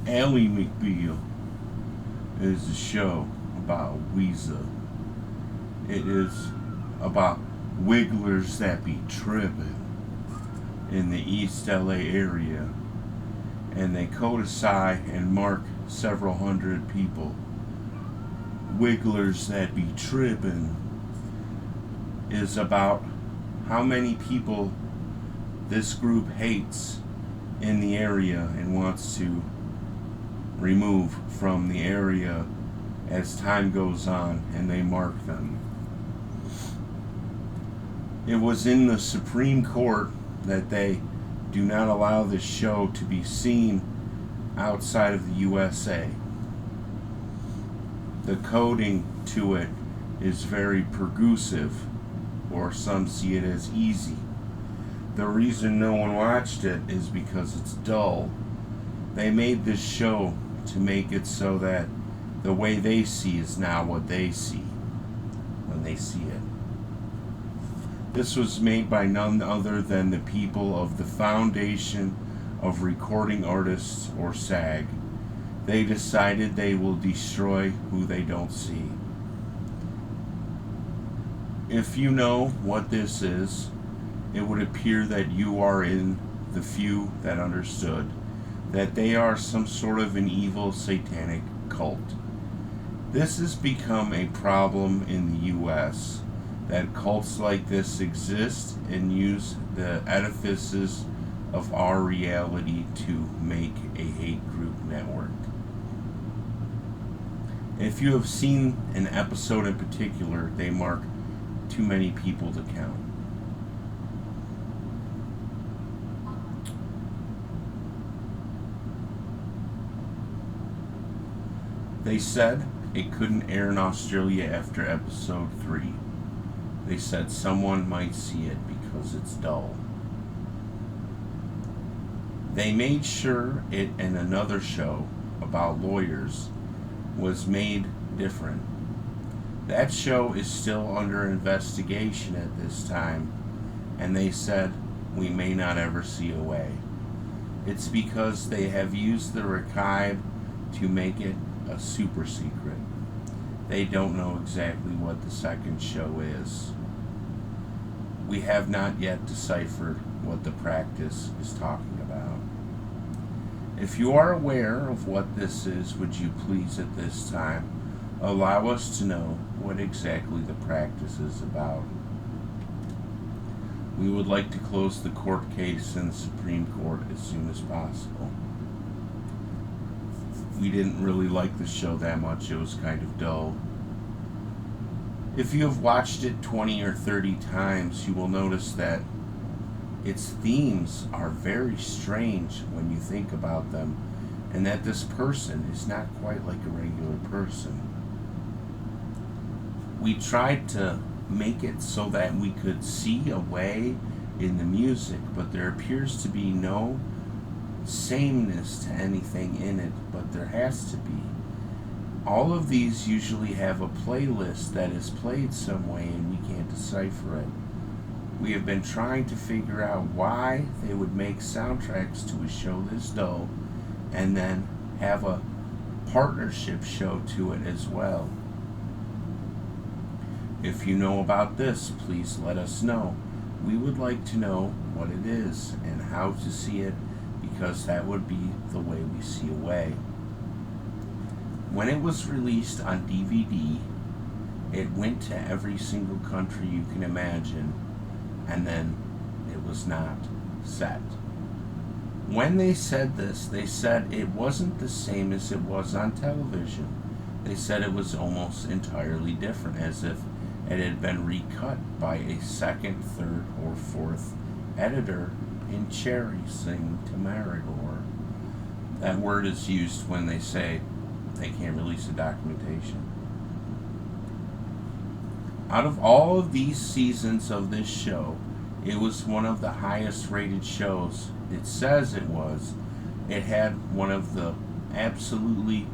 Ally McBeal is a show about Weezer. It is about wigglers that be tripping in the East LA area, and they codify and mark several hundred people. Wigglers that be tripping is about how many people this group hates in the area and wants to remove from the area as time goes on, and they mark them. It was in the Supreme Court that they do not allow this show to be seen outside of the USA. The coding to it is very progressive, or some see it as easy. The reason no one watched it is because it's dull. They made this show to make it so that the way they see is now what they see when they see it. This was made by none other than the people of the Foundation of Recording Artists, or SAG. They decided they will destroy who they don't see. If you know what this is, it would appear that you are in the few that understood that they are some sort of an evil satanic cult. This has become a problem in the US, that cults like this exist and use the edifices of our reality to make a hate group network. If you have seen an episode in particular, they mark too many people to count. They said it couldn't air in Australia after episode 3. They said someone might see it because it's dull. They made sure it and another show about lawyers was made different. That show is still under investigation at this time, and they said we may not ever see a way. It's because they have used the archive to make it a super secret. They don't know exactly what the second show is. We have not yet deciphered what the practice is talking about. If you are aware of what this is, would you please at this time allow us to know what exactly the practice is about? We would like to close the court case in the Supreme Court as soon as possible. We didn't really like the show that much. It was kind of dull. If you have watched it 20 or 30 times, you will notice that its themes are very strange when you think about them, and that this person is not quite like a regular person. We tried to make it so that we could see a way in the music, but there appears to be no sameness to anything in it, but there has to be. All of these usually have a playlist that is played some way, and we can't decipher it. We have been trying to figure out why they would make soundtracks to a show this dull and then have a partnership show to it as well. If you know about this, please let us know. We would like to know what it is and how to see it, because that would be the way we see a way. When it was released on DVD, it went to every single country you can imagine, and then it was not set. When they said this, they said it wasn't the same as it was on television. They said it was almost entirely different, as if it had been recut by a second, third, or fourth editor in cherry singing to Marigore. That word is used when they say they can't release the documentation. Out of all of these seasons of this show, it was one of the highest rated shows. It says it was. It had one of the absolutely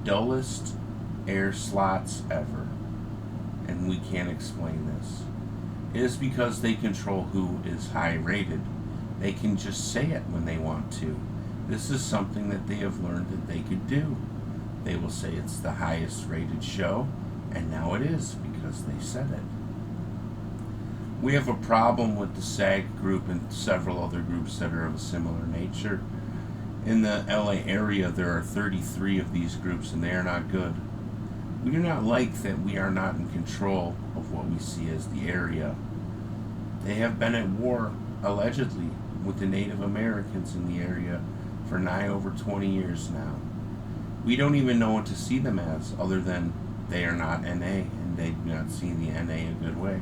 dullest air slots ever. And we can't explain this. It is because they control who is high rated. They can just say it when they want to. This is something that they have learned that they could do. They will say it's the highest rated show, and now it is because they said it. We have a problem with the SAG group and several other groups that are of a similar nature. In the LA area, there are 33 of these groups, and they are not good. We do not like that we are not in control of what we see as the area. They have been at war, allegedly, with the Native Americans in the area for nigh over 20 years now. We don't even know what to see them as, other than they are not NA, and they do not see the NA a good way.